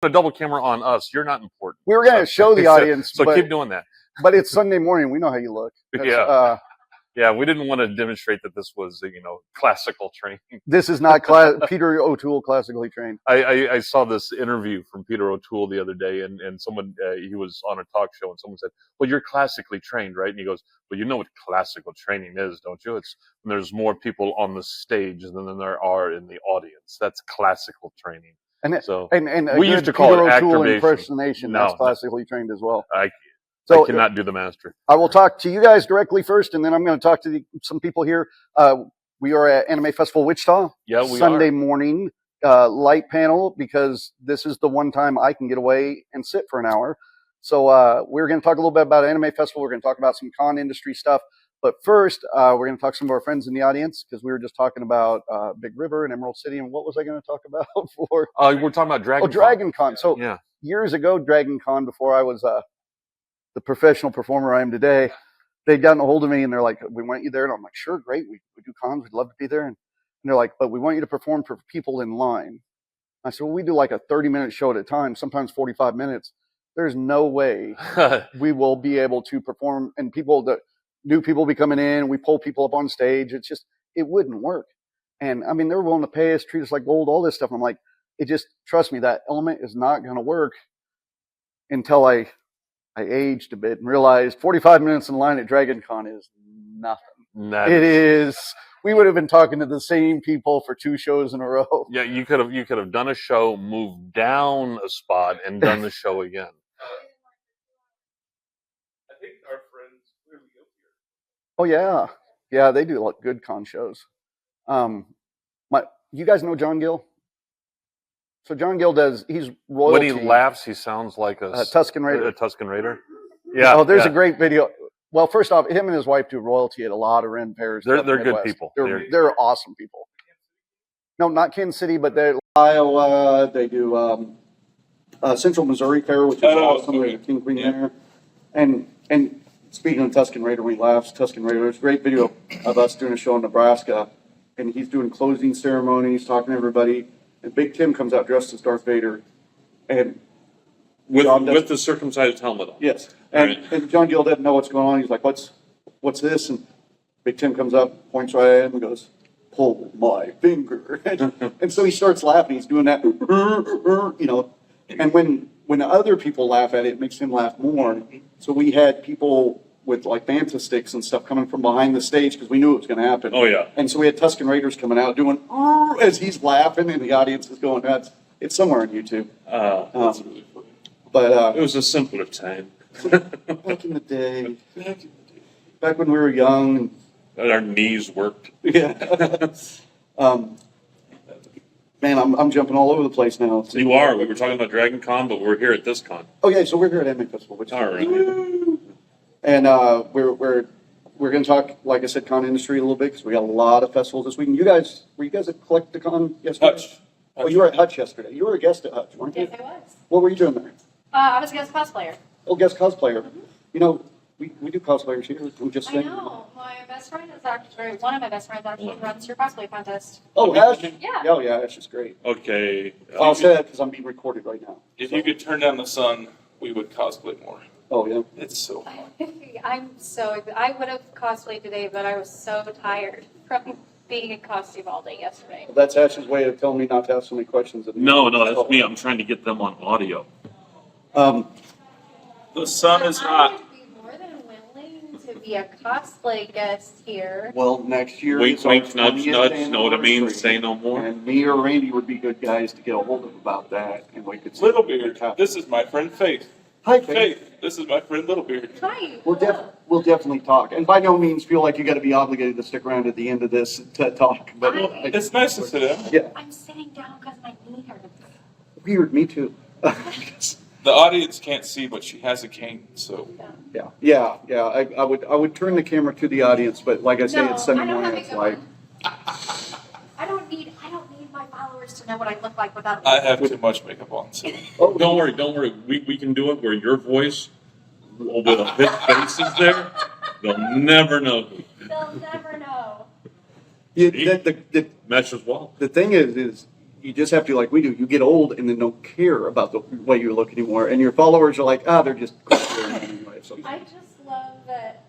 a double camera on us. You're not important. We were going to show the audience. So keep doing that. But it's Sunday morning. We know how you look. Yeah, we didn't want to demonstrate that this was, classical training. This is not Peter O'Toole classically trained. I saw this interview from Peter O'Toole the other day, and someone, he was on a talk show, and someone said, well, you're classically trained, right? And he goes, well, you know what classical training is, don't you? It's when there's more people on the stage than there are in the audience. That's classical training. And we used to call Peter it O'Toole activation. Impersonation. That's classically trained as well. I cannot do the master. I will talk to you guys directly first, and then I'm going to talk to some people here. We are at Anime Festival Wichita. Yeah, we Sunday morning light panel, because this is the one time I can get away and sit for an hour. So we're going to talk a little bit about Anime Festival. We're going to talk about some con industry stuff. But first, we're going to talk to some of our friends in the audience, because we were just talking about Big River and Emerald City. And what was I going to talk about for? We're talking about Dragon Con. Dragon Con. So years ago, Dragon Con, before I was the professional performer I am today, they'd gotten a hold of me and they're like, we want you there. And I'm like, sure, great. We do cons. We'd love to be there. And they're like, but we want you to perform for people in line. I said, well, we do like a 30-minute show at a time, sometimes 45 minutes. There's no way we will be able to perform, and new people be coming in. We pull people up on stage. It wouldn't work. And I mean, they were willing to pay us, treat us like gold, all this stuff. And I'm like, trust me, that element is not going to work until I aged a bit and realized 45 minutes in line at Dragon Con is nothing. It is. We would have been talking to the same people for 2 shows in a row. Yeah, you could have done a show, moved down a spot, and done the show again. I think our friends clearly go here. Oh yeah, they do good con shows. You guys know John Gill? So John Gill he's royalty. When he laughs, he sounds like a Tusken Raider. A Tusken Raider. Yeah. Oh, there's a great video. Well, first off, him and his wife do royalty at a lot of Ren fairs. They're good people. They're awesome people. No, not Kansas City, but they're Iowa. They do Central Missouri Fair, which is awesome. There's a King Queen there. And speaking of Tusken Raider, when he laughs, Tusken Raider, there's a great video of us doing a show in Nebraska, and he's doing closing ceremonies, talking to everybody. And Big Tim comes out dressed as Darth Vader, and with the circumcised helmet on. Yes, and John Gill doesn't know what's going on. He's like, "What's this?" And Big Tim comes up, points right at him, and goes, "Pull my finger." And so he starts laughing. He's doing that, And when other people laugh at it, it makes him laugh more. So we had people with like Banta sticks and stuff coming from behind the stage because we knew it was going to happen. Oh yeah. And so we had Tusken Raiders coming out doing as he's laughing, and the audience is going nuts. It's somewhere on YouTube. That's really funny. But it was a simpler time. back in the day, back when we were young, and our knees worked. Yeah. Man, I'm jumping all over the place now. So you are. We were talking about Dragon Con, but we're here at this con. Oh yeah, so we're here at Anime Festival, which all right. And we're going to talk, like I said, con industry a little bit because we got a lot of festivals this week. And were you guys at Collecticon yesterday? Hutch. Oh, you were at Hutch yesterday. You were a guest at Hutch, weren't you? Yes, I was. What were you doing there? I was a guest cosplayer. Oh, guest cosplayer. Mm-hmm. You know, we do cosplayers here. I'm just saying. I know. My best friend is actually, one of my best friends actually runs your cosplay contest. Oh, Ash? Yeah. Oh, yeah, Ash is great. Okay. I'll say that because I'm being recorded right now. If you could turn down the sun, we would cosplay more. Oh, yeah? It's so fun. I would have cosplayed today, but I was so tired from being in costume all day yesterday. Well, that's Ash's way of telling me not to ask so many questions. No, that's me. I'm trying to get them on audio. The sun is hot. I would be more than willing to be a cosplay guest here. Well, next year. Wink, wink, nudge, nudge. Know what I mean? Say no more. And me or Randy would be good guys to get a hold of about that. And we could Littlebeard, this is my friend Faith. Hi, Faith. Faith, this is my friend Littlebeard. Hi. We'll definitely talk. And by no means feel like you got to be obligated to stick around at the end of this to talk. But It's nice to sit down. Yeah. I'm sitting down because my knee hurts. Weird, me too. The audience can't see, but she has a cane, so. Yeah. I would turn the camera to the audience, but like I say, it's Sunday I don't morning. have It's like I don't need my followers to know what I look like without. I have too much makeup on, so. Oh, don't worry. We can do it where your voice with his face is there. They'll never know. They'll never know. the Meshes well. thing is you just have to, like we do, you get old and then don't care about the way you look anymore. And your followers are like, they're just anyway. So. I just love that.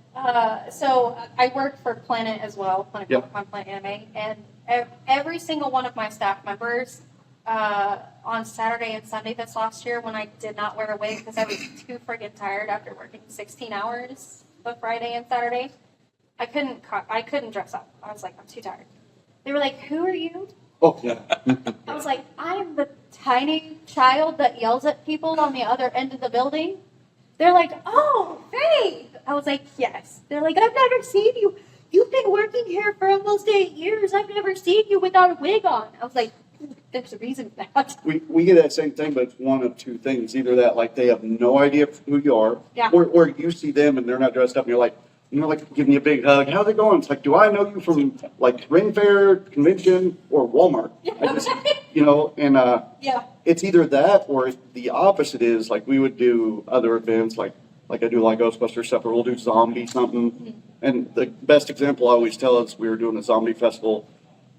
So I work for Planet as well, Planet Yep. Comic-Con, Planet Anime, and every single one of my staff members on Saturday and Sunday this last year, when I did not wear a wig because I was too friggin' tired after working 16 hours of Friday and Saturday, I couldn't dress up. I was like, I'm too tired. They were like, who are you? Oh, yeah. I was like, I'm the tiny child that yells at people on the other end of the building. They're like, oh, Faith. I was like, yes. They're like, I've never seen you. You've been working here for almost 8 years. I've never seen you without a wig on. I was like, there's a reason for that. We get that same thing, but it's one of two things. Either that, like, they have no idea who you are, Yeah. or you see them and they're not dressed up and you're like, giving you a big hug. How's it going? It's like, do I know you from, like, Ring Fair, convention, or Walmart? I just, and Yeah. it's either that or the opposite is, like, we would do other events, like I do, like, Ghostbusters stuff, or we'll do zombie something. Mm-hmm. And the best example I always tell is we were doing a zombie festival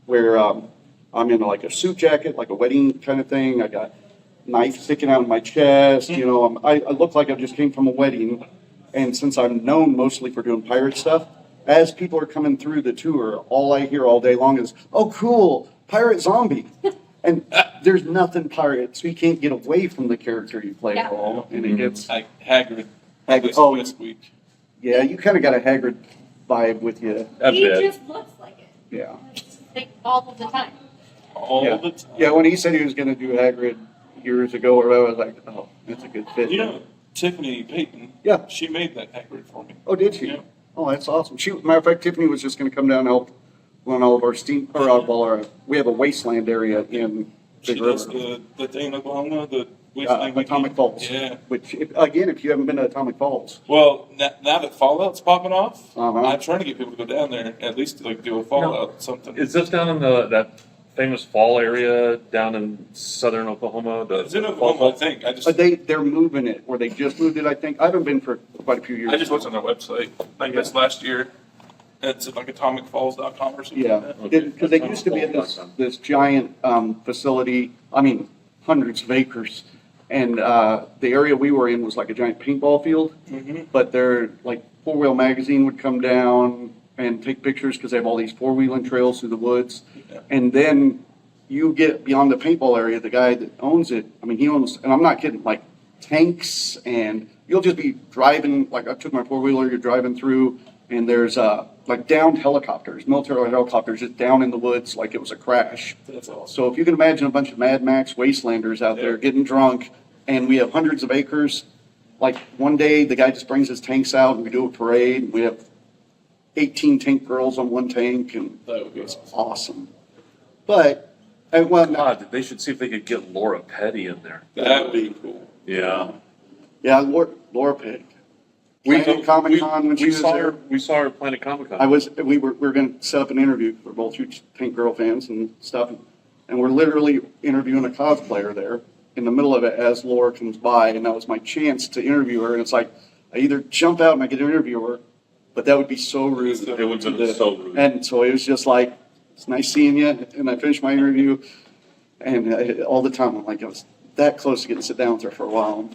where I'm in, like, a suit jacket, like a wedding kind of thing. I got knife sticking out of my chest. I look like I just came from a wedding. And since I'm known mostly for doing pirate stuff, as people are coming through the tour, all I hear all day long is, oh, cool, pirate zombie. And there's nothing pirate, so you can't get away from the character you play at all. And it gets... Like Hagrid. Oh, this week. yeah, you kind of got a Hagrid vibe with you. A He bit. just looks like it. Yeah. It's like all of the time. All Yeah. the time. Yeah, when he said he was going to do Hagrid years ago or whatever, I was like, oh, that's a good fit. Tiffany Payton. Yeah. She made that Hagrid for me. Oh, did she? Yeah. Oh, that's awesome. Matter of fact, Tiffany was just going to come down and help run all of our we have a wasteland area in She Big does River. the thing in Oklahoma, the wasteland. Atomic Falls. Yeah. Which, if you haven't been to Atomic Falls. Well, now that Fallout's popping off, Uh-huh. I'm trying to get people to go down there, at least to like do a Fallout something. Is this down in that famous fall area down in southern Oklahoma? It's in Oklahoma, I think. They're moving it, or they just moved it, I think. I haven't been for quite a few years. I just looked on their website. I guess last year. It's like atomicfalls.com or something. Yeah, Like that. because they used to be at this giant facility, hundreds of acres. And the area we were in was like a giant paintball field. Mm-hmm. But their, like, 4-wheel magazine would come down and take pictures because they have all these 4-wheeling trails through the woods. Yeah. And then you get beyond the paintball area, the guy that owns it, he owns, and I'm not kidding, like tanks, and you'll just be driving, like I took my 4-wheeler, you're driving through, and there's like downed helicopters, military helicopters just down in the woods like it was a crash. That's awesome. So if you can imagine a bunch of Mad Max wastelanders out there getting drunk, and we have hundreds of acres, like one day the guy just brings his tanks out and we do a parade, and we have 18 tank girls on one tank, and That would be it's awesome. But, God, they should see if they could get Laura Petty in there. That would be cool. Yeah. yeah, Laura Pig. Planet Comic-Con when she was there. We saw her at Planet Comic-Con. We were going to set up an interview. We're both huge Tank Girl fans and stuff, and we're literally interviewing a cosplayer there in the middle of it as Laura comes by, and that was my chance to interview her. And it's like I either jump out and I get to interview her, but that would be so rude. It would have been so rude. And so it was just like, it's nice seeing you. And I finished my interview, and all the time I'm like, I was that close to getting to sit down with her for a while.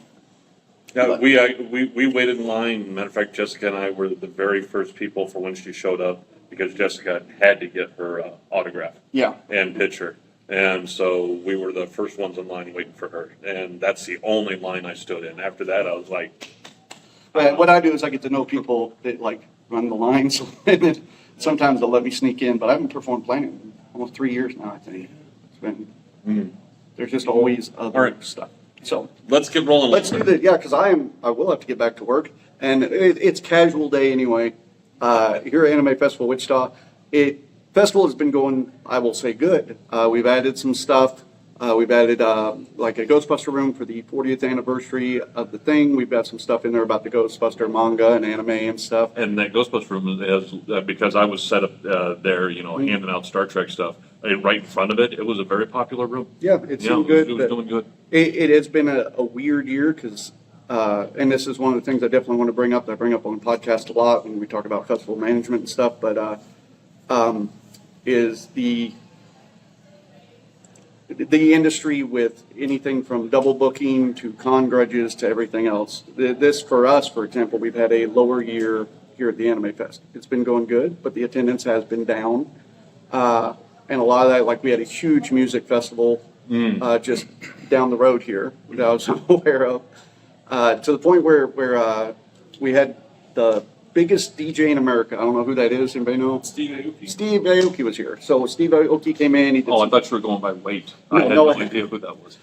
Yeah, we waited in line. Matter of fact, Jessica and I were the very first people for when she showed up because Jessica had to get her autograph Yeah. and picture. And so we were the first ones in line waiting for her. And that's the only line I stood in. After that, I was like... But what I do is I get to know people that, like, run the lines. And then sometimes they'll let me sneak in. But I haven't performed Planet in almost 3 years now, I think. It's been... There's just always other stuff. So let's get rolling. Let's do that. Yeah, because I will have to get back to work, and it's casual day anyway. Here at Anime Festival Wichita, festival has been going, I will say, good. We've added some stuff. We've added like a Ghostbuster room for the 40th anniversary of the thing. We've got some stuff in there about the Ghostbuster manga and anime and stuff. And that Ghostbusters room is because I was set up there, handing out Star Trek stuff. Right in front of it, it was a very popular room. Yeah, it seemed good. It was doing good. It has been a weird year because, and this is one of the things I definitely want to bring up. That I bring up on the podcast a lot when we talk about festival management and stuff. But is the industry with anything from double booking to con grudges to everything else. This, for us, for example, we've had a lower year here at the Anime Fest. It's been going good, but the attendance has been down. And a lot of that, like we had a huge music festival just down the road here that I was aware of, to the point where we had the biggest DJ in America. I don't know who that is. Anybody know? Steve Aoki. Steve Aoki was here. So Steve Aoki came in. He did I thought you were going by weight. I had no. no idea who that was.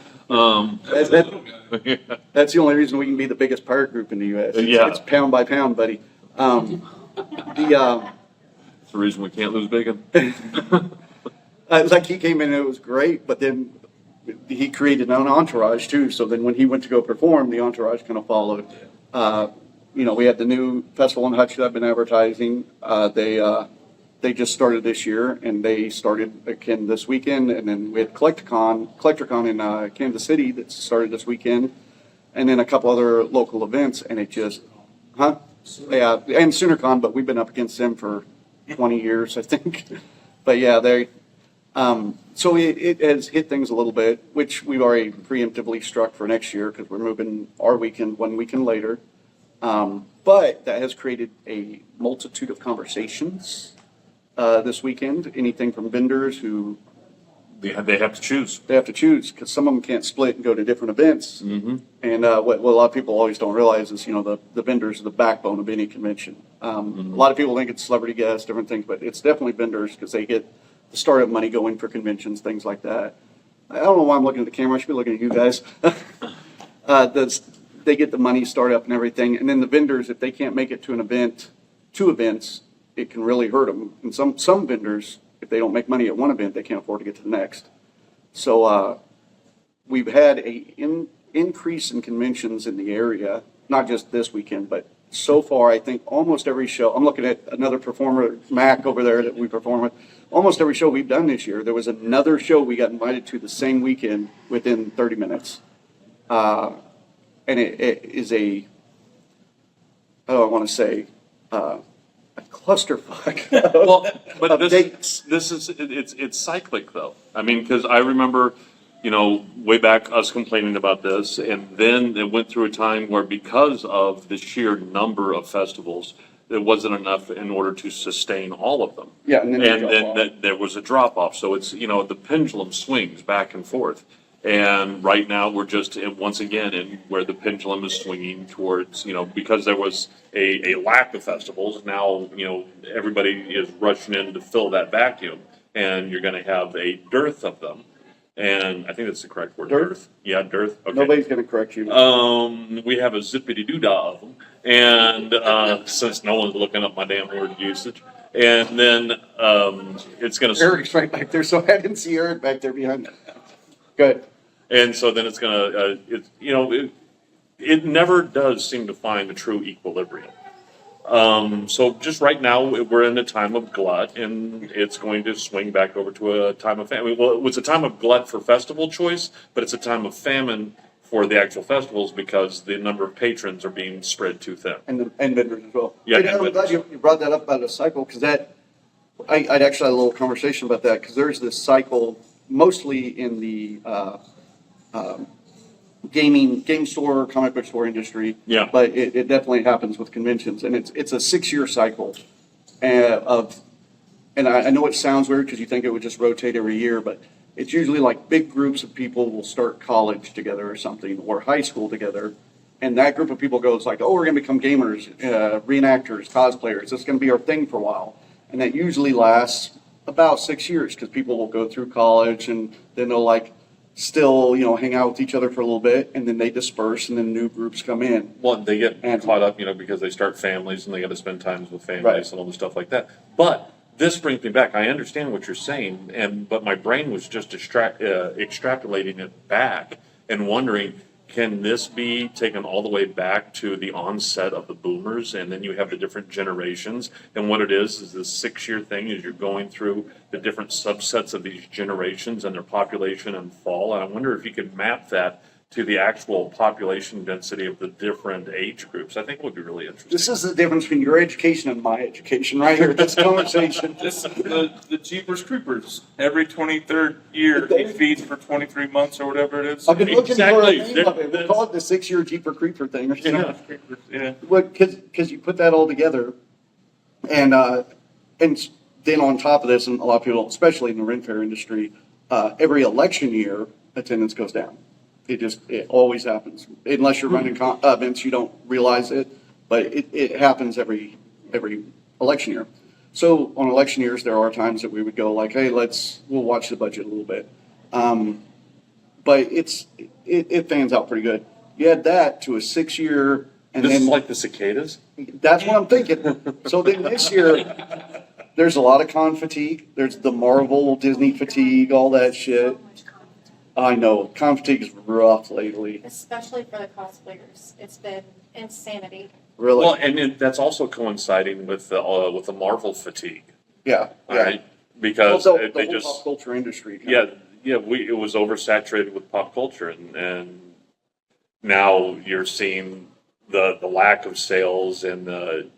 That's the only reason we can be the biggest pirate group in the U.S. It's pound by pound, buddy. It's the reason we can't lose bacon. Like he came in and it was great, but then he created an entourage too. So then when he went to go perform, the entourage kind of followed. We had the new festival in Hutch that I've been advertising. They just started this year, and they started again this weekend. And then we had CollectorCon in Kansas City that started this weekend, and then a couple other local events. And it just, and SoonerCon, but we've been up against them for 20 years, I think. But yeah, so it has hit things a little bit, which we've already preemptively struck for next year because we're moving our weekend one weekend later. But that has created a multitude of conversations this weekend. Anything from vendors who They have to choose. They have to choose because some of them can't split and go to different events. Mm-hmm. And what a lot of people always don't realize is, the vendors are the backbone of any convention. A lot of people think it's celebrity guests, different things, but it's definitely vendors because they get the startup money going for conventions, things like that. I don't know why I'm looking at the camera. I should be looking at you guys. They get the money, startup, and everything. And then the vendors, if they can't make it to an event, two events, it can really hurt them. And some vendors, if they don't make money at one event, they can't afford to get to the next. So we've had an increase in conventions in the area, not just this weekend, but so far I think almost every show, I'm looking at another performer, Mac over there that we perform with, almost every show we've done this year, there was another show we got invited to the same weekend within 30 minutes. And it is I want to say, a clusterfuck. Well, but it's cyclic though. I mean, because I remember, way back us complaining about this, and then it went through a time where because of the sheer number of festivals, it wasn't enough in order to sustain all of them. Yeah, and then there was a drop off. So it's the pendulum swings back and forth. And right now we're just once again in where the pendulum is swinging towards, because there was a lack of festivals. Now, everybody is rushing in to fill that vacuum, and you're going to have a dearth of them. And I think that's the correct word. Dearth? Yeah, dearth. Okay. Nobody's going to correct you. We have a zippity doo-dah of them. And since no one's looking up my damn word usage. And then it's going to... Eric's right back there, so I didn't see Eric back there behind that. Good. And so then it's going to, it never does seem to find a true equilibrium. So just right now, we're in a time of glut, and it's going to swing back over to a time of famine. Well, it was a time of glut for festival choice, but it's a time of famine for the actual festivals because the number of patrons are being spread too thin. And vendors as well. Yeah, I'm glad you brought that up about a cycle, because I'd actually had a little conversation about that, because there's this cycle mostly in the game store, comic book store industry. Yeah. But it definitely happens with conventions, and it's a 6-year cycle and I know it sounds weird because you think it would just rotate every year, but it's usually like big groups of people will start college together or something, or high school together, and that group of people goes like, oh, we're going to become gamers, reenactors, cosplayers. This is going to be our thing for a while, and that usually lasts about 6 years because people will go through college and then they'll still, hang out with each other for a little bit, and then they disperse, and then new groups come in. Well, they get caught up, because they start families, and they got to spend times with families and all the stuff like that. But this brings me back. I understand what you're saying, but my brain was just extrapolating it back and wondering, can this be taken all the way back to the onset of the boomers, and then you have the different generations? And what it is this 6-year thing is you're going through the different subsets of these generations and their population and fall. And I wonder if you could map that to the actual population density of the different age groups, I think it would be really interesting. This is the difference between your education and my education right here. This conversation. This is the Jeepers Creepers. Every 23rd year, he feeds for 23 months or whatever it is. I've been looking for a Exactly. name of it. We'll call it the 6-year Jeeper Creeper thing or something. Yeah. Creepers, yeah. Because you put that all together, and then on top of this, and a lot of people, especially in the rent fair industry, every election year attendance goes down. It always happens. Unless you're running events, you don't realize it, but it happens every election year. So on election years, there are times that we would go like, hey, we'll watch the budget a little bit. But it fans out pretty good. You add that to a 6-year, and This then is like the cicadas? that's what I'm thinking. So then this year, there's a lot of con fatigue. There's the Marvel, Disney fatigue, all that shit. So much content. I know con fatigue is rough lately. Especially for the cosplayers. It's been insanity. Really, Well, and that's also coinciding with the Marvel fatigue, yeah, all yeah. right? Because Well, the they whole just pop culture industry. it was oversaturated with pop culture, and now you're seeing the lack of sales and the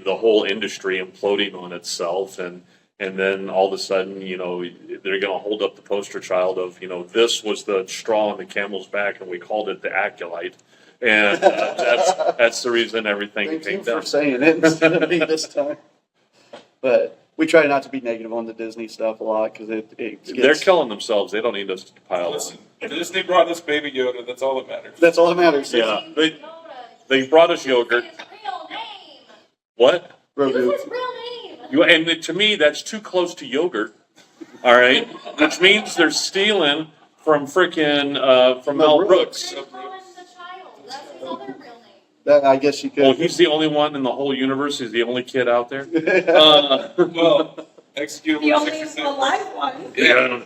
whole industry imploding on itself, and then all of a sudden, they're going to hold up the poster child of, this was the straw on the camel's back, and we called it the acolyte, and that's the reason everything Thank came you down. for saying it instead of me this time. But we try not to be negative on the Disney stuff a lot because it gets, They're killing themselves. They don't need us to pile on. Listen, Disney brought us Baby Yoda. That's all that matters. That's all that matters. Yeah, they brought us yogurt. His real name. What? Grogu. Use his real name. And to me, that's too close to yogurt. All right, which means they're stealing from frickin' from Mel Brooks. They call him the child. That's his other real name. That, I guess you could. Well, he's the only one in the whole universe. He's the only kid out there. Well, execute The him only 60 alive one. Yeah.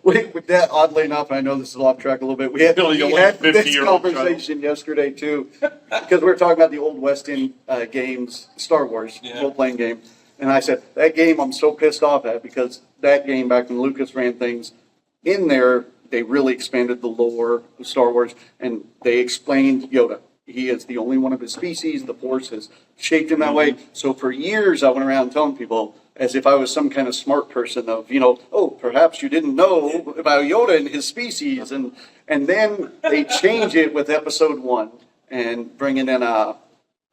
With that, oddly enough, I know this is off track a little bit. We had, No, we you're had like this 50-year-old conversation yesterday too, because we were talking about the old West End games, Star Wars Yeah. role-playing game, and I said that game I'm so pissed off at because that game back when Lucas ran things in there, they really expanded the lore of Star Wars, and they explained Yoda. He is the only one of his species. The Force has shaped him that way. So for years, I went around telling people, as if I was some kind of smart person of, oh, perhaps you didn't know about Yoda and his species. And then they change it with episode 1 and bringing in Yaddle.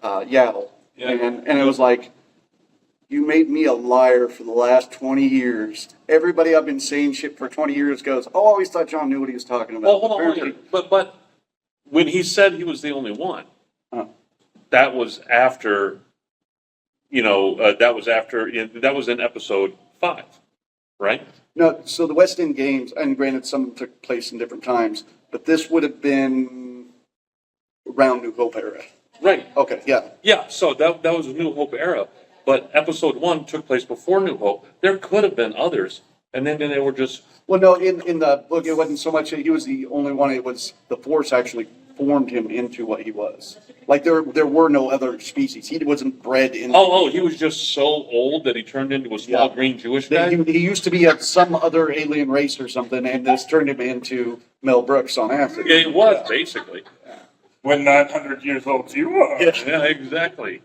Yeah. And it was like, you made me a liar for the last 20 years. Everybody I've been saying shit for 20 years goes, oh, I always thought John knew what he was talking about. Well, hold on. Apparently- But when he said he was the only one, Huh. that was after. That was in episode 5, right? No, so the West End games, and granted some of them took place in different times, but this would have been around New Hope era. Right. Okay, yeah. Yeah. So that was a New Hope era, but episode 1 took place before New Hope. There could have been others, and then they were just. Well, no, in the book, it wasn't so much that he was the only one. It was the Force actually formed him into what he was. Like there were no other species. He wasn't bred into. Oh, he was just so old that he turned into a small Yeah. green Jewish guy. He used to be some other alien race or something, and this turned him into Mel Brooks on acid. Yeah, it was basically. when 900 years old you are. Yeah, exactly.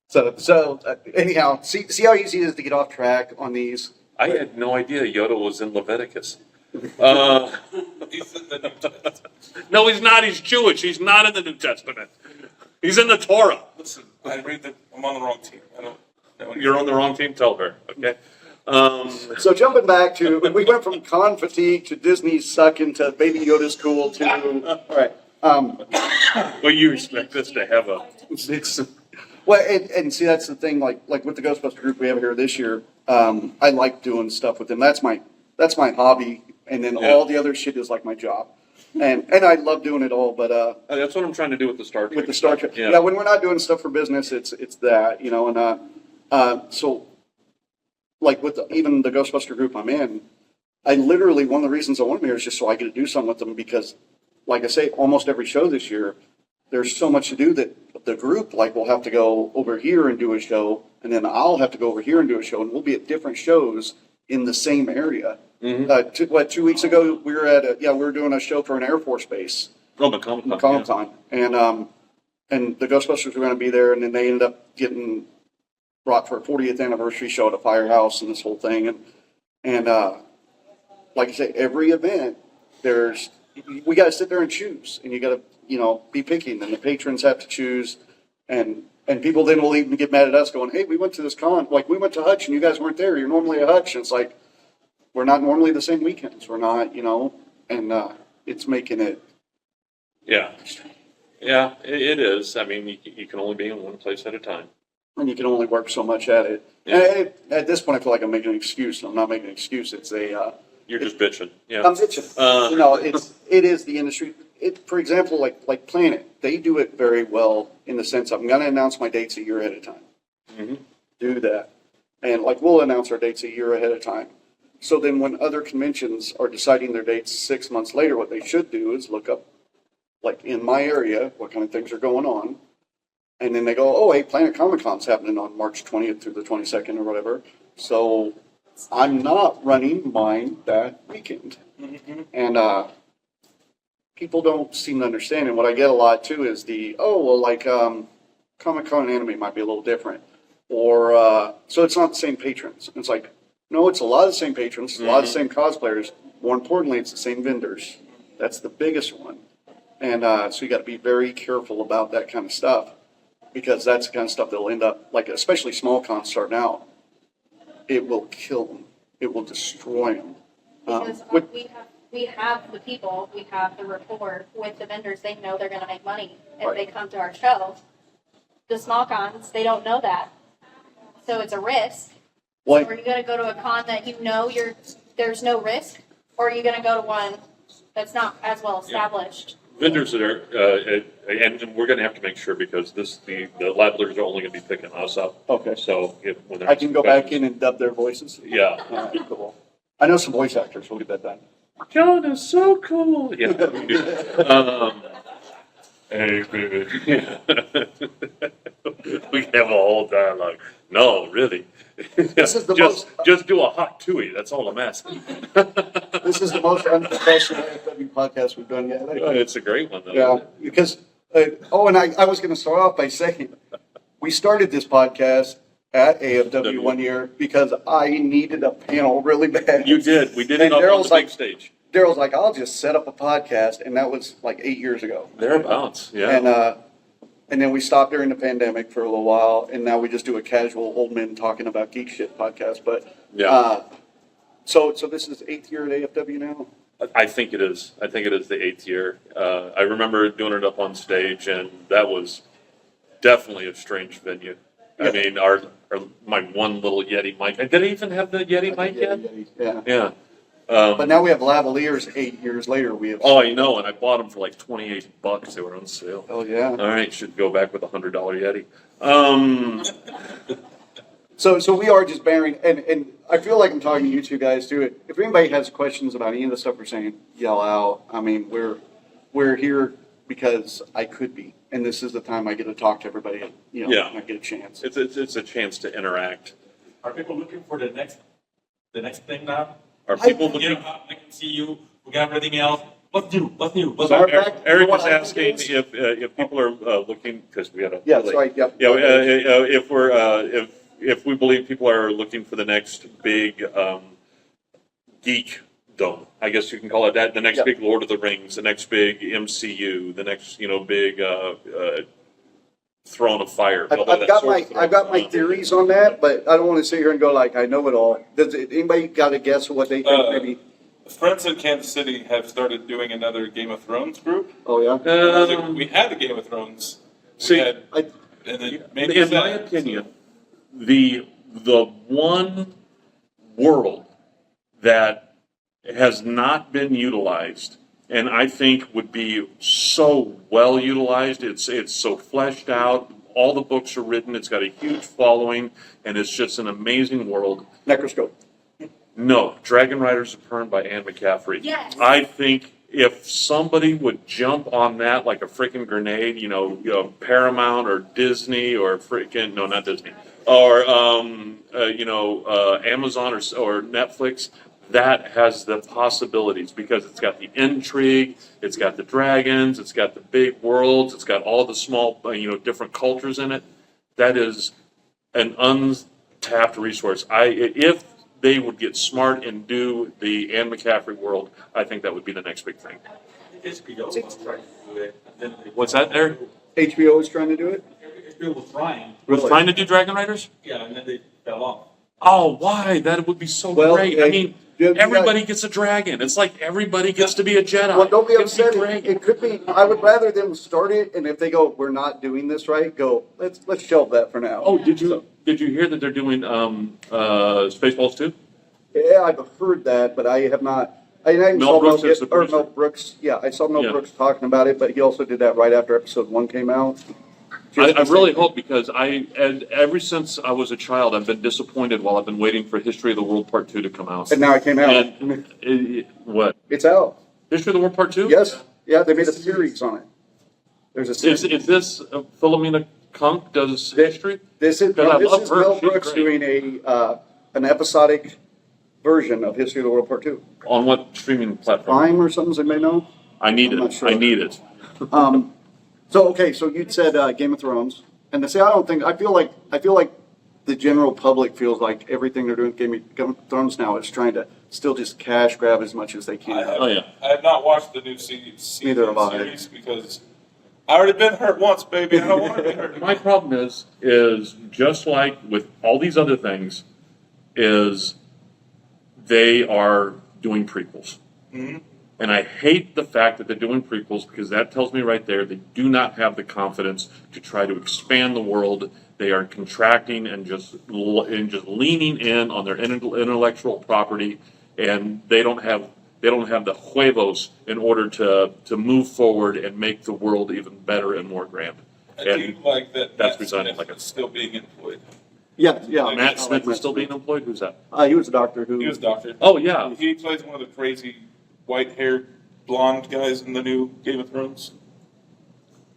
So anyhow, see how easy it is to get off track on these. I had no idea Yoda was in Leviticus. He's in the New Testament. No, he's not. He's Jewish. He's not in the New Testament. He's in the Torah. Listen, I'm on the wrong team. I don't know anything. You're on the wrong team. Tell her. Okay. So jumping back to, we went from con fatigue to Disney sucking to Baby Yoda's cool to, all right. Well, you expect this to have a. Well, and see, that's the thing, like with the Ghostbuster group we have here this year, I like doing stuff with them. That's my hobby. And then Yeah. all the other shit is like my job. And I love doing it all, but, That's what I'm trying to do with the Star Trek. with the Star Trek, Yeah. yeah, when we're not doing stuff for business, it's that, and, so like with even the Ghostbuster group I'm in, I literally, one of the reasons I want them here is just so I get to do something with them because, like I say, almost every show this year, there's so much to do that the group, like, will have to go over here and do a show, and then I'll have to go over here and do a show, and we'll be at different shows in the same area. Mm-hmm. 2 weeks ago, we were at we were doing a show for an Air Force base. Oh, the Comic-Con. Comic-Con. And the Ghostbusters were going to be there, and then they ended up getting brought for a 40th anniversary show at a firehouse and this whole thing. And like I say, every event, we got to sit there and choose, and you got to, be picky, and then the patrons have to choose, and people then will even get mad at us going, hey, we went to this con, like we went to Hutch and you guys weren't there. You're normally at Hutch. And it's like, we're not normally the same weekends. We're not, and it's making it. Yeah. Yeah, it is. I mean, you can only be in one place at a time. And you can only work so much at it. Yeah. And at this point, I feel like I'm making an excuse. I'm not making an excuse. It's You're just bitching. Yeah. I'm bitching. It is the industry. For example, like Planet, they do it very well in the sense of, I'm going to announce my dates a year ahead of time. Mm-hmm. Do that. And we'll announce our dates a year ahead of time. So then when other conventions are deciding their dates 6 months later, what they should do is look up, like in my area, what kind of things are going on. And then they go, oh, hey, Planet Comic-Con's happening on March 20th through the 22nd or whatever. So I'm not running mine that weekend. Mm-hmm. And people don't seem to understand. And what I get a lot, too, is Comic-Con and anime might be a little different. Or, so it's not the same patrons. It's like, no, it's a lot of the same patrons, it's a lot of the same cosplayers. More importantly, it's the same vendors. That's the biggest one. And so you got to be very careful about that kind of stuff, because that's the kind of stuff that'll end up, like, especially small cons starting out, it will kill them. It will destroy them. Because we have the people, we have the rapport with the vendors. They know they're going to make money if they come to our show. The small cons, they don't know that. So it's a risk. So are you going to go to a con that there's no risk? Or are you going to go to one that's not as well established? Vendors that are, and we're going to have to make sure, because the labelers are only going to be picking us up. Okay. So when I can go back in and dub their voices. Yeah. Cool. I know some voice actors. We'll get that done. John is so cool. Yeah. Hey, baby. Yeah. We can have a whole dialogue. No, really. This is the just do a hot tui. That's all I'm asking. This is the most unprofessional AFW podcast we've done yet. It's a great one, though. Yeah, because and I was going to start off by saying we started this podcast at AFW one year because I needed a panel really bad. You did. We did it on the big stage. Daryl's like, I'll just set up a podcast, and that was like 8 years ago. Thereabouts, yeah. And then we stopped during the pandemic for a little while, and now we just do a casual old men talking about geek shit podcast. But so this is 8th year at AFW now. I think it is. I think it is the 8th year. I remember doing it up on stage, and that was definitely a strange venue. Yeah. I mean, my one little Yeti mic. Did I even have the Yeti mic yet? Yeah. But now we have lavaliers 8 years later. We have. Oh, I know, and I bought them for like $28. They were on sale. Oh yeah. All right, should go back with a $100 Yeti. So we are just bearing, and I feel like I'm talking to you two guys too. If anybody has questions about any of the stuff we're saying, yell out. I mean, we're here because I could be, and this is the time I get to talk to everybody. And I get a chance. It's a chance to interact. Are people looking for the next thing now? Are people looking? I can see you. We got everything else. What's new? So Eric was asking if people are looking, because we had a if we believe people are looking for the next big geek dome, I guess you can call it that, the next big Lord of the Rings, the next big MCU, the next big Throne of Fire. I've got my theories on that, but I don't want to sit here and go like I know it all. Does anybody got a guess of what they think? Maybe friends in Kansas City have started doing another Game of Thrones group. Oh yeah. We had a Game of Thrones. In my opinion, the one world that has not been utilized, and I think would be so well utilized. It's so fleshed out. All the books are written. It's got a huge following, and it's just an amazing world. Necroscope. No, Dragon Riders of Pern by Anne McCaffrey. Yes. I think if somebody would jump on that like a freaking grenade, Paramount or Disney or not Disney, or Amazon or Netflix, that has the possibilities because it's got the intrigue, it's got the dragons, it's got the big worlds, it's got all the small, different cultures in it. That is an untapped resource. If they would get smart and do the Anne McCaffrey world, I think that would be the next big thing. What's that there? HBO is trying to do it. HBO was trying. Was trying to do Dragon Riders? Yeah, and then they fell off. Oh, why? That would be so great. I mean, everybody gets a dragon. It's like everybody gets to be a Jedi. Well, don't be It's a upset. dragon. It could be. I would rather them start it, and if they go, we're not doing this right, go. Let's shelve that for now. Oh, did you hear that they're doing Spaceballs 2? Yeah, I've heard that, but I have not. I Mel saw Brooks is the producer. Mel Brooks. Yeah, I saw Mel Yeah. Brooks talking about it, but he also did that right after episode 1 came out. I really hope because ever since I was a child, I've been disappointed while I've been waiting for History of the World Part 2 to come out. And now it came out. And what? It's out. History of the World Part 2? Yes. Yeah, they made a series on it. There's a series. Is this Philomena Kunk does history? This is Because I love her. Mel She's Brooks great. doing an episodic version of History of the World Part 2. On what streaming platform? Prime or something, as they may know. I need I'm it. not sure. I need it. So you'd said Game of Thrones, and to say I feel like the general public feels like everything they're doing with Game of Thrones now is trying to still just cash grab as much as they can. Oh yeah. I have not watched the new series Neither have I. series because I already been hurt once, baby. I don't want to be hurt. My problem is just like with all these other things, is they are doing prequels. Mm-hmm. And I hate the fact that they're doing prequels because that tells me right there they do not have the confidence to try to expand the world. They are contracting and just leaning in on their intellectual property, and they don't have the huevos in order to move forward and make the world even better and more grand. I do like that. That's Matt resigning Smith like a- is still being employed. Yeah. Matt Smith is still being employed. Who's that? He was a doctor who. He was doctor. Oh yeah. He plays one of the crazy white-haired blonde guys in the new Game of Thrones.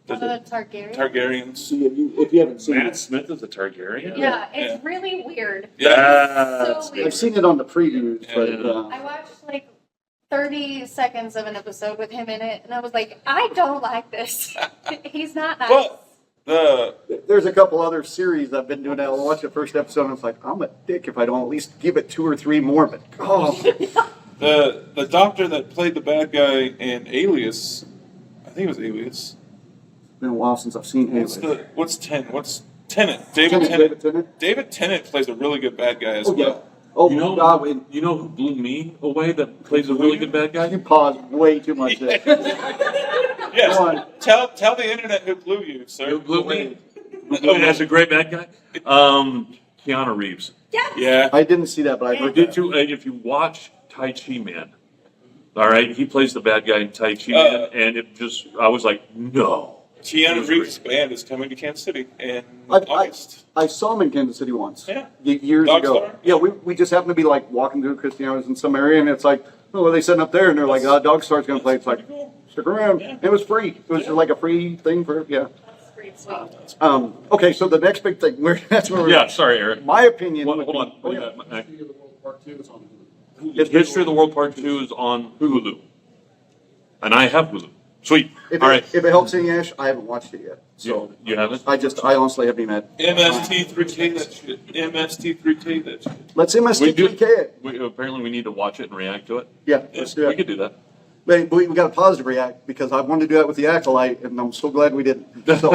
One of the Targaryen. Targaryens. See, if you haven't seen Matt it, Smith is a Targaryen. Yeah, it's really weird. That's So weird. I've seen it on the previews, but I watched like 30 seconds of an episode with him in it, and I was like, I don't like this. He's not nice. But there's a couple other series I've been doing that. I'll watch the first episode and it's like, I'm a dick if I don't at least give it 2 or 3 more, but the doctor that played the bad guy in Alias, I think it was Alias. it's been a while since I've seen it. What's Tennant? David Tennant. David Tennant plays a really good bad guy as well. Oh, You know, God, wait, you know who blew me away that plays a really good bad you guy? paused way too much there. Yes. Go on. Tell the internet who blew you, sir. Who blew me? Who blew me as a great bad guy? Keanu Reeves. Yeah. I didn't see that, but I heard Did that. you? If you watch Tai Chi Man, all right, he plays the bad guy in Tai Chi Man, and I was like, no. Keanu Reeves' band is coming to Kansas City in I August. saw him in Kansas City once. Yeah. Years Dog ago. Star? Yeah, we just happened to be like walking through Christiana's in some area, and it's like, oh, what are they setting up there? And they're like, Dog Star's going to play. It's like, Pretty cool. stick around. Yeah. It was free. It was like a free thing for, yeah. That's pretty sweet. Okay, so the next big thing, that's where we're Yeah, sorry, Eric. My opinion. Hold would be- on. Oh, yeah. History of the World Part 2 is on Hulu. History of the World Part 2 is on Hulu. And I have Hulu. Sweet. If All it, right. if it helps any Ash, I haven't watched it yet. So You haven't? I honestly haven't even had. MST3K that shit. MST3K that shit. Let's We MST3K it. apparently, we need to watch it and react to it. Yeah, let's do We it. could do that. But we got a positive react because I wanted to do that with the Acolyte, and I'm so glad we didn't. So,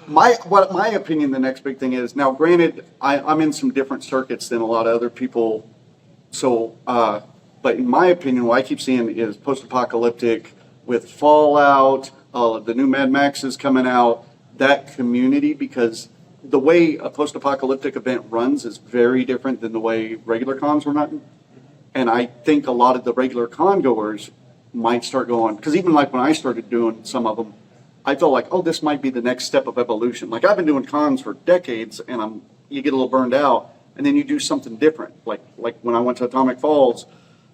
my opinion, the next big thing is now. Granted, I'm in some different circuits than a lot of other people. So, but in my opinion, what I keep seeing is post-apocalyptic with Fallout. The new Mad Max is coming out. That community, because the way a post-apocalyptic event runs is very different than the way regular cons were running. And I think a lot of the regular con-goers might start going, because even like when I started doing some of them, I felt like, oh, this might be the next step of evolution. Like I've been doing cons for decades, and you get a little burned out, and then you do something different. Like when I went to Atomic Falls,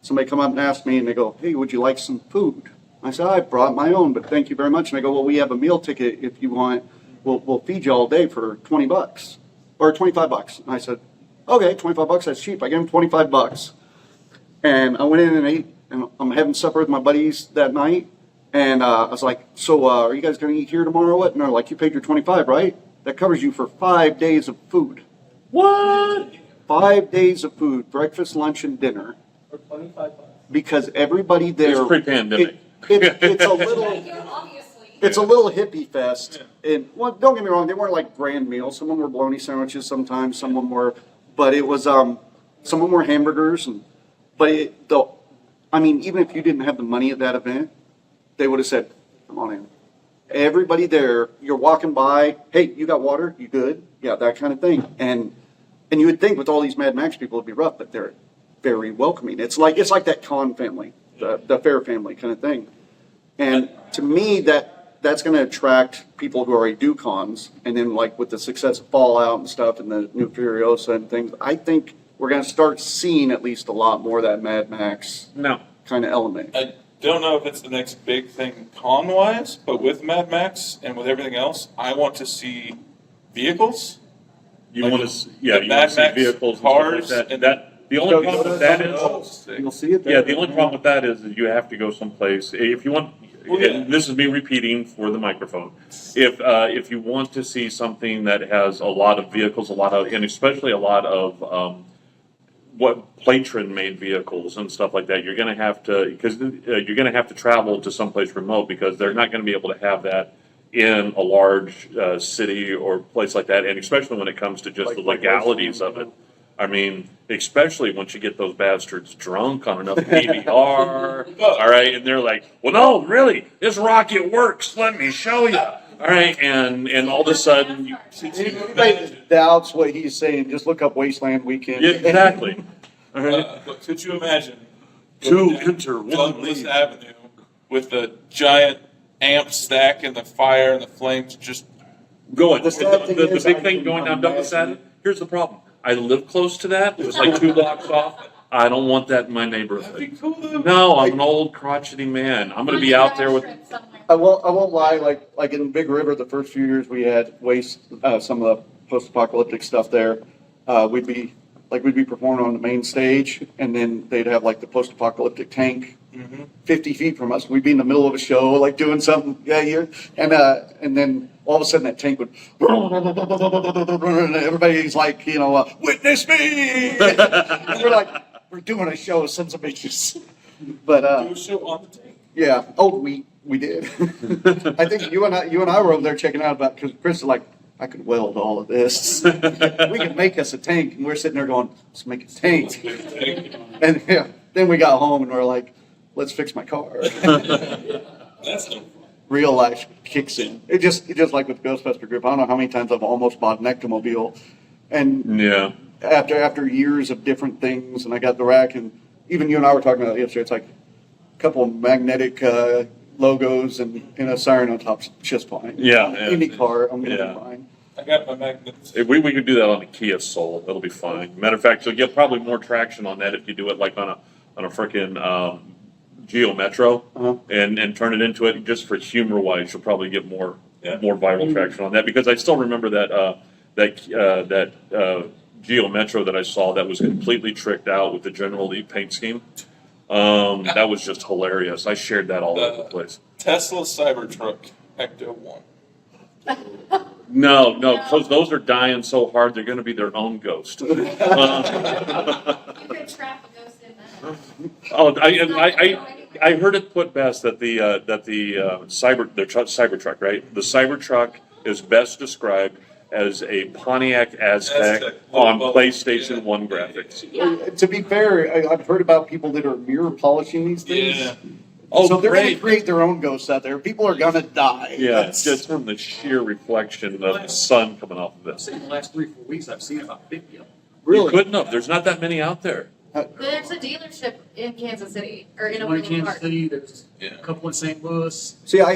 somebody come up and asked me, and they go, hey, would you like some food? I said, I brought my own, but thank you very much. And I go, well, we have a meal ticket if you want. We'll feed you all day for $20 or $25. And I said, okay, $25, that's cheap. I gave him $25. And I went in and ate, and I'm having supper with my buddies that night. And I was like, so are you guys going to eat here tomorrow or what? And they're like, you paid your 25, right? That covers you for 5 days of food. What? 5 days of food, breakfast, lunch, and dinner. For $25. Because everybody there. It's pre-pandemic. It's a little. Obviously. It's a little hippie fest, and well, don't get me wrong, they weren't like grand meals. Some of them were bologna sandwiches, sometimes some of them were, but it was some of them were hamburgers, and I mean, even if you didn't have the money at that event, they would have said, "Come on in." Everybody there, you're walking by, hey, you got water? You good? Yeah, that kind of thing, and you would think with all these Mad Max people it'd be rough, but they're very welcoming. It's like that con family, the fair family kind of thing, and to me that's going to attract people who already do cons, and then like with the success of Fallout and stuff and the new Furiosa and things, I think we're going to start seeing at least a lot more of that Mad Max No. kind of element. I don't know if it's the next big thing con-wise, but with Mad Max and with everything else, I want to see vehicles. You Like want to, yeah, the you want Mad to see Max vehicles cars and stuff like and- that. The only problem with that is, Oh, You'll see it there. yeah, the only problem with that is that you have to go someplace. If you want, Well, yeah. and this is me repeating for the microphone. If you want to see something that has a lot of vehicles, and especially a lot of what Platron-made vehicles and stuff like that, you're going to have to, because you're going to have to travel to someplace remote because they're not going to be able to have that in a large city or place like that, and especially when it comes to just the legalities of it. I mean, especially once you get those bastards drunk on enough PBR, all right, and they're like, well, no, really, this rocket works, let me show you. All right, and all of a sudden, Anybody that doubts what he's saying, just look up Wasteland Weekend. yeah, exactly. All right. But could you imagine Two going down enter, one Douglas leave. Avenue with the giant amp stack and the fire and the flames just Going. The sad thing The is, big I thing can going down Douglas imagine- Avenue, here's the problem. I live close to that. It's like 2 blocks off. I don't want that in my that'd be neighborhood. cool though. No, I'm an old crotchety man. I'm going to be out there with. I won't lie. Like in Big River, the first few years we had some of the post-apocalyptic stuff there. We'd be performing on the main stage, and then they'd have like the post-apocalyptic tank 50 feet from us. We'd be in the middle of a show, like doing something. Yeah, here, and then all of a sudden that tank would, and everybody's like, witness me. And we're like, we're doing a show, sons of bitches. But Do a show on the tank. yeah. Oh, we did. I think you and I were over there checking out about, because Chris is like, I could weld all of this. We could make us a tank, and we're sitting there going, let's make a tank. And yeah, then we got home and we're like, let's fix my car. That's no fun. Real life kicks in. It just like with the Ghostbuster group. I don't know how many times I've almost bought an ectomobile, and Yeah. after years of different things, and I got the rack, and even you and I were talking about it yesterday. It's like a couple of magnetic logos and a siren on top, just fine. Yeah, yeah. Any car, I'm gonna Yeah. be fine. I got my magnets. If we could do that on a Kia Soul. That'll be fine. Matter of fact, you'll get probably more traction on that if you do it like on a freaking Geo Metro Uh-huh. and turn it into it just for humor wise. You'll probably get more viral traction on that because I still remember that Geo Metro that I saw that was completely tricked out with the General Lee paint scheme. That was just hilarious. I shared that all over the place. Tesla Cybertruck Ecto 1. No, because those are dying so hard they're going to be their own ghost. You could trap a ghost in that. Oh, I heard it put best that the Cybertruck, right? The Cybertruck is best described as a Pontiac Aztec Aztec. on Well, PlayStation yeah. 1 graphics. To be fair, I've heard about people that are mirror polishing these things. Yeah. Oh, So they're going to great. create their own ghosts out there. People are going to die. Yeah, That's- just from the sheer reflection of the sun coming off of I've it. seen the last 3-4 weeks, I've seen about 50 of them. You really. couldn't have. There's not that many out there. There's a dealership in Kansas City, or in One in Overland Kansas Park. City, there's Yeah. a couple in St. Louis. See, I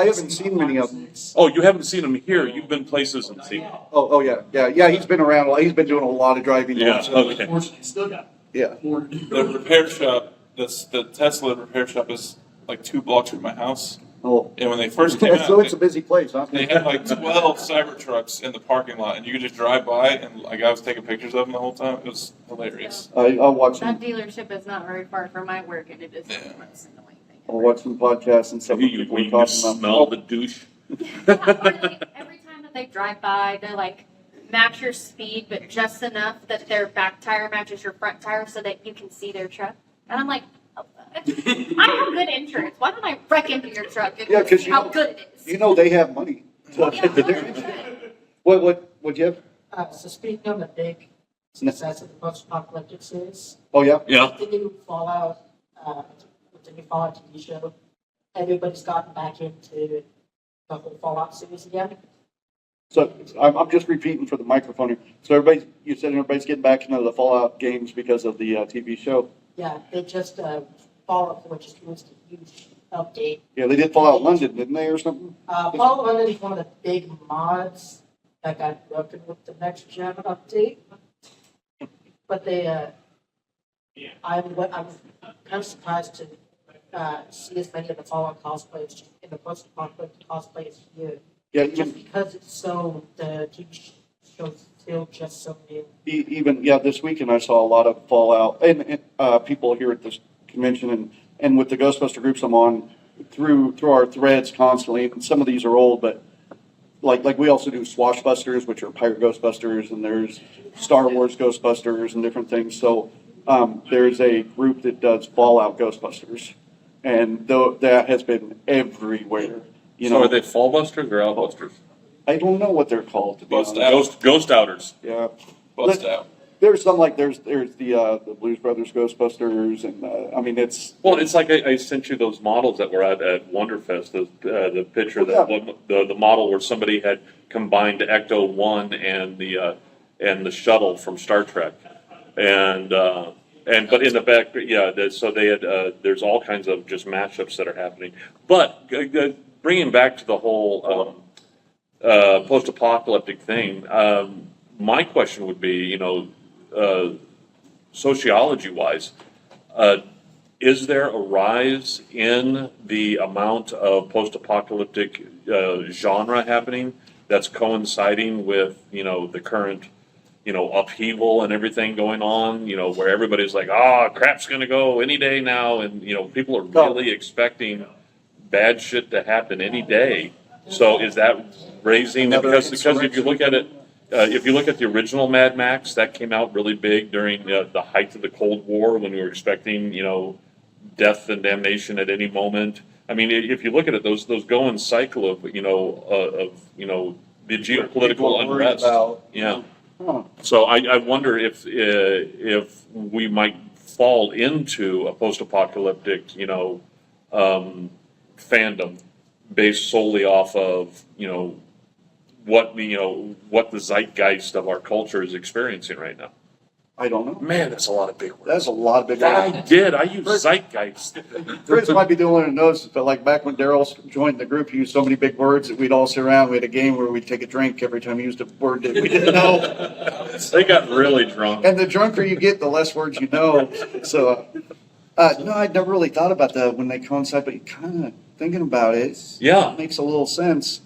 haven't seen many of them. Oh, you haven't seen them here. You've been places and seen them. Oh yeah. He's been around a lot. He's been doing a lot of driving. Yeah. So Okay. unfortunately, still got Yeah. more to do. The repair shop, the Tesla repair shop is like 2 blocks from my house. Oh, And when they first came out, so it's a busy place, huh? they had like 12 Cybertrucks in the parking lot, and you could just drive by, and like I was taking pictures of them the whole time. It was hilarious. I'll watch That some. dealership is not very far from my work, and it is Yeah. the most annoying thing. I'll watch some podcasts and stuff. You, with people you talking smell about. the douche. Yeah, or like every time that they drive by, they're like, match your speed, but just enough that their back tire matches your front tire so that you can see their truck. And I'm like, oh, I have good insurance. Why don't I wreck into your truck and Yeah, 'cause see you how know- good it is? You know they have money. Yeah, 100%. What'd you have? So speaking of the big success of the Post-Apocalyptic series, Oh yeah. Yeah. with the new Fallout, with the new Fallout TV show, everybody's gotten back into the whole Fallout series again. So I'm just repeating for the microphone here. So you said everybody's getting back into the Fallout games because of the TV show. Yeah, they just Fallout 4 just released a huge update. Yeah, they did Fallout London, didn't they, or something? Fallout London is one of the big mods that got broken with the next gen update. But they, I'm kind of surprised to see as many of the Fallout cosplayers in the post-apocalyptic cosplays here. Yeah, Just because it's so, the TV show's still just so new. even this weekend I saw a lot of Fallout and people here at this convention and with the Ghostbuster groups I'm on through our threads constantly. And some of these are old, but like we also do Swashbusters, which are pirate Ghostbusters, and there's Star Wars Ghostbusters and different things. So there's a group that does Fallout Ghostbusters, and that has been everywhere. You So know, are they fallbusters or outbusters? I don't know what they're called. To be Bust honest. out. Ghost outers. Yeah. Bust out. There's some like there's the Blues Brothers Ghostbusters, and I mean it's Well, it's like I sent you those models that were at Wonderfest. The picture, Oh, the model where somebody had combined Ecto 1 and the shuttle from Star Trek, and but in the back, so they had there's all kinds of just mashups that are happening. But bringing back to the whole post-apocalyptic thing, my question would be, sociology-wise, is there a rise in the amount of post-apocalyptic genre happening that's coinciding with, the current, upheaval and everything going on, where everybody's like, crap's gonna go any day now, and, people are really expecting bad shit to happen any day. So is that raising, because if you look at it, if you look at the original Mad Max, that came out really big during the height of the Cold War when we were expecting, death and damnation at any moment. I mean, if you look at it, those go in cycle of, the geopolitical unrest. Yeah. huh. So I wonder if we might fall into a post-apocalyptic, fandom based solely off of, what the zeitgeist of our culture is experiencing right now. I don't know. Man, that's a lot of big words. That's a lot of big. I use zeitgeist. Chris might be the only one who knows, but like back when Daryl joined the group, he used so many big words that we'd all sit around. We had a game where we'd take a drink every time he used a word that we didn't know. They got really drunk. And the drunker you get, the less words you know. So, no, I'd never really thought about that when they coincide, but you kind of thinking about it, Yeah. it makes a little sense.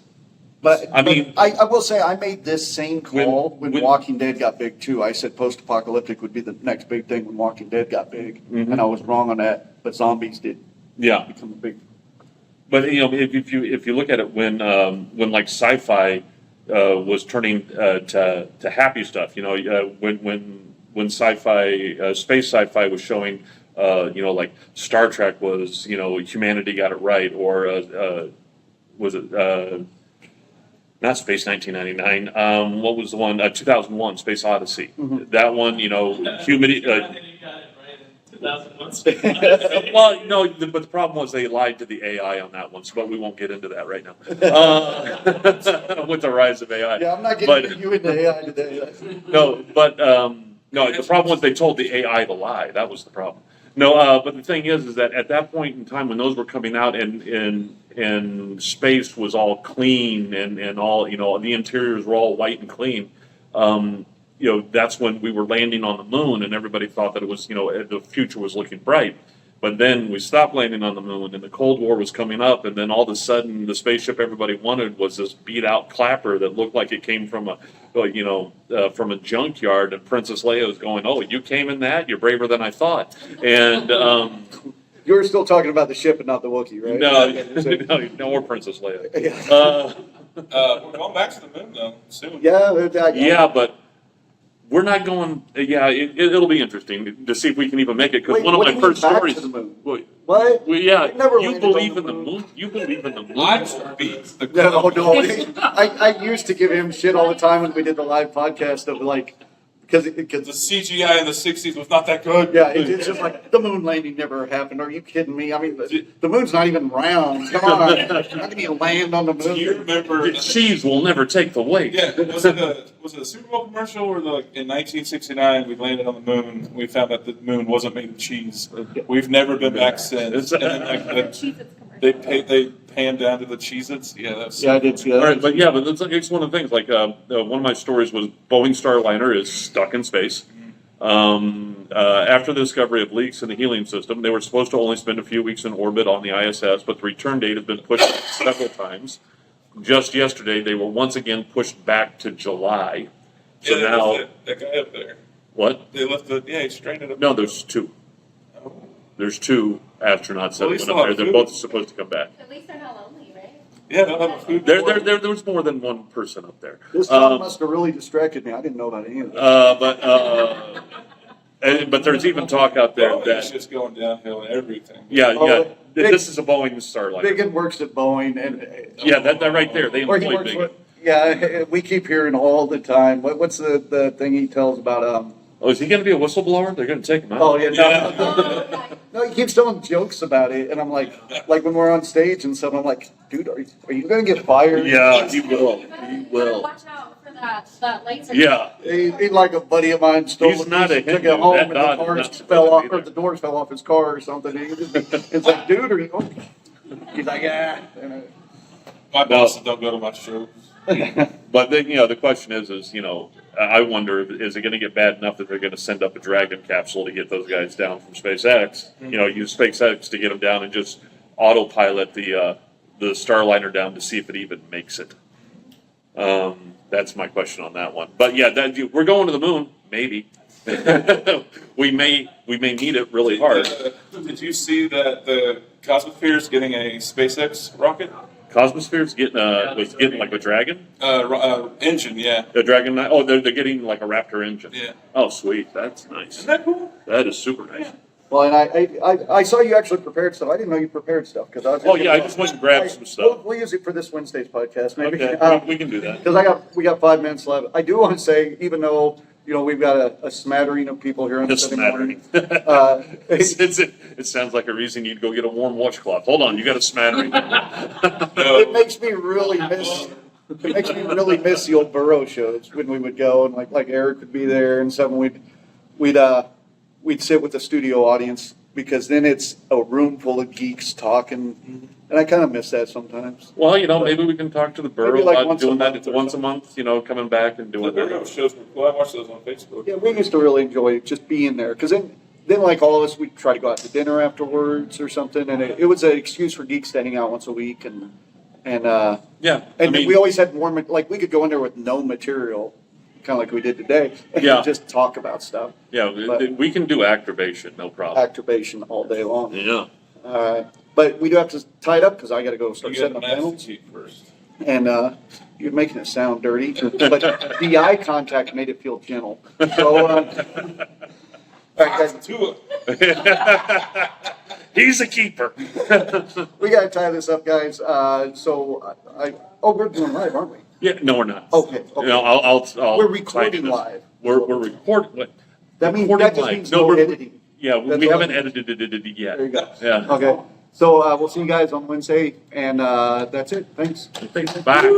But I mean- I will say I made this same call when when- Walking Dead got big too. I said post-apocalyptic would be the next big thing when Walking Dead got big, Mhm. and I was wrong on that. But zombies did Yeah. become a big. But if you look at it when like Sci-Fi was turning to happy stuff, when Sci-Fi space Sci-Fi was showing, like Star Trek was, humanity got it right, or was it not Space 1999? What was the one? 2001, Space Odyssey. Mhm. That one, humidity. You got it right in 2001. Well, no, but the problem was they lied to the AI on that one, but we won't get into that right now. With the rise of AI. Yeah, I'm not But- getting you into AI today. No, but no, the problem was they told the AI to lie. That was the problem. No, but the thing is that at that point in time when those were coming out and space was all clean and all, the interiors were all white and clean, that's when we were landing on the moon and everybody thought that it was, the future was looking bright. But then we stopped landing on the moon, and the Cold War was coming up, and then all of a sudden, the spaceship everybody wanted was this beat-out clapper that looked like it came from from a junkyard. And Princess Leia was going, "Oh, you came in that? You're braver than I thought." And You were still talking about the ship and not the Wookiee, right? no more Princess Leia. We're going back to the moon though soon. Yeah, but we're not going. Yeah, it'll be interesting to see if we can even make it. Because Wait, one of what my do you mean first back stories. to the moon? Well, What? yeah, We never you landed believe on in the the moon? You believe in the moon? I beat the No. I used to give him shit all the time when we did the live podcast of like, because the CGI in the '60s was not that good. yeah, it's just like the moon landing never happened. Are you kidding me? I mean, the moon's not even round. Come on, how can you land on the moon? Do you remember? Cheese will never take the weight. Yeah, was it a Super Bowl commercial where in 1969 we landed on the moon? We found out the moon wasn't made of cheese. We've never been back since. And then, they panned down to the Cheez-Its. Yeah, that's Yeah, I did see that. All right, but it's one of the things. Like one of my stories was Boeing Starliner is stuck in space. After the discovery of leaks in the helium system, they were supposed to only spend a few weeks in orbit on the ISS, but the return date has been pushed several times. Just yesterday, they were once again pushed back to July. So yeah, now, that guy up there. what? They left he strained it up. No, there's two. There's two astronauts Well, that they went still up there. have They're food. both supposed to come back. At least they're not lonely, right? Yeah, they'll have a food. There's more than one person up there. This song must have really distracted me. I didn't know about any of this. But there's even talk out there Boeing's that just going downhill and everything. This is a Boeing Starliner. Biggin works at Boeing, and Yeah, that right there. They or he employ works Biggin. with. Yeah, we keep hearing all the time. What's the thing he tells about Oh, is he going to be a whistleblower? They're going to take him out. Oh yeah, Yeah. no, he keeps telling jokes about it, and I'm like when we're on stage and stuff, I'm like, dude, are you gonna get fired? Yeah, he will. You He better will. watch out for that laser. Yeah. He like a buddy of mine stole He's a not piece, a took Hindu. it home, That and the dog is cars not supposed fell to off, be or there. the doors fell off his car or something. It's like, dude, are you? He's like, yeah. My bosses don't go to my shows. But then, the question is, I wonder, is it going to get bad enough that they're going to send up a Dragon capsule to get those guys down from SpaceX? Use SpaceX to get them down and just autopilot the Starliner down to see if it even makes it. That's my question on that one. But yeah, we're going to the moon, maybe. we may need it really hard. Did you see that the Cosmosphere is getting a SpaceX rocket? Cosmosphere's getting like a Dragon. Engine, yeah. The Dragon. Oh, they're getting like a Raptor engine. Yeah. Oh, sweet. That's nice. Isn't that cool? That is super nice. Well, and I saw you actually prepared stuff. I didn't know you prepared stuff because I was. Oh yeah, I just went and grabbed some stuff. We'll use it for this Wednesday's podcast, maybe. Okay, we can do that. Because we got 5 minutes left. I do want to say, even though we've got a smattering of people here on the A Sunday morning. smattering. It sounds like a reason you'd go get a warm washcloth. Hold on, you got a smattering. It makes me really miss. It makes me really miss the old Burrow shows when we would go and like Eric would be there and something. We'd sit with the studio audience because then it's a room full of geeks talking, and I kind of miss that sometimes. Well, maybe we can talk to the borough like about once a doing that month or once a month. Coming back and The doing Burrow that. shows were cool. I watched those on Facebook. Yeah, we used to really enjoy just being there because then like all of us, we'd try to go out to dinner afterwards or something, and it was an excuse for geeks to hang out once a week, and Yeah, we always had more like we could go in there with no material, kind of like we did today, and Yeah. just talk about stuff. yeah, we can do activation, no problem. Activation all day long. Yeah. But we do have to tie it up because I got to go start You setting got up the panels. master key first. And you're making it sound dirty, but the eye contact made it feel gentle. So, all right, guys, He's a keeper. we got to tie this up, guys. We're doing live, aren't we? Yeah, no, we're not. Okay. I'll We're tie recording this. live. We're recording. That means recording that just live. means No, no we're- editing. Yeah, That's we all. haven't edited it yet. There you go. Yeah. Okay. So we'll see you guys on Wednesday, and that's it. Thanks. Bye.